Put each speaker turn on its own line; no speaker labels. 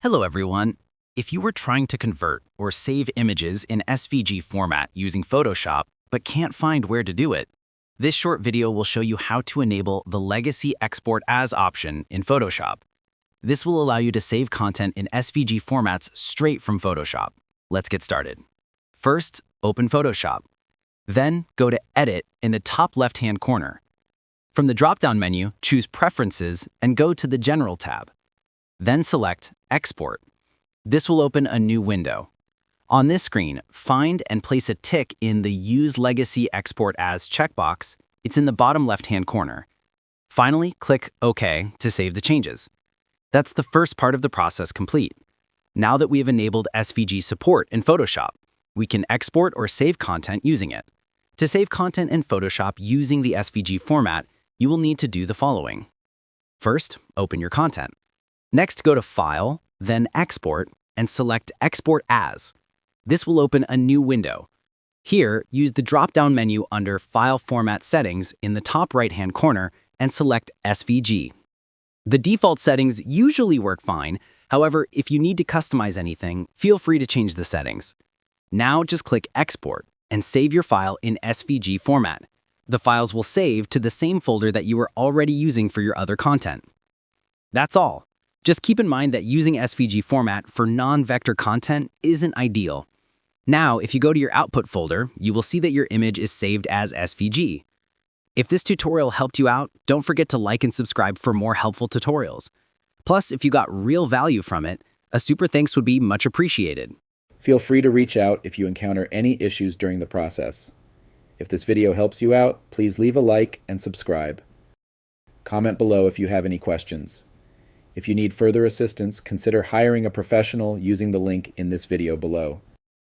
Hello everyone. If you were trying to convert or save images in SVG format using Photoshop but can't find where to do it, this short video will show you how to enable the Legacy Export As option in Photoshop. This will allow you to save content in SVG formats straight from Photoshop. Let's get started. First, open Photoshop. Then go to Edit in the top left-hand corner. From the drop-down menu, choose Preferences and go to the General tab. Then select Export. This will open a new window. On this screen, find and place a tick in the Use Legacy Export As checkbox. It's in the bottom left-hand corner. Finally, click OK to save the changes. That's the first part of the process complete. Now that we have enabled SVG support in Photoshop, we can export or save content using it. To save content in Photoshop using the SVG format, you will need to do the following. First, open your content. Next, go to File, then Export, and select Export As. This will open a new window. Here, use the drop-down menu under File Format Settings in the top right-hand corner and select SVG. The default settings usually work fine. However, if you need to customize anything, feel free to change the settings. Now just click Export and save your file in SVG format. The files will save to the same folder that you were already using for your other content. That's all. Just keep in mind that using SVG format for non-vector content isn't ideal. Now, if you go to your output folder, you will see that your image is saved as SVG. If this tutorial helped you out, don't forget to like and subscribe for more helpful tutorials. Plus, if you got real value from it, a super thanks would be much appreciated.
Feel free to reach out if you encounter any issues during the process. If this video helps you out, please leave a like and subscribe. Comment below if you have any questions. If you need further assistance, consider hiring a professional using the link in this video below.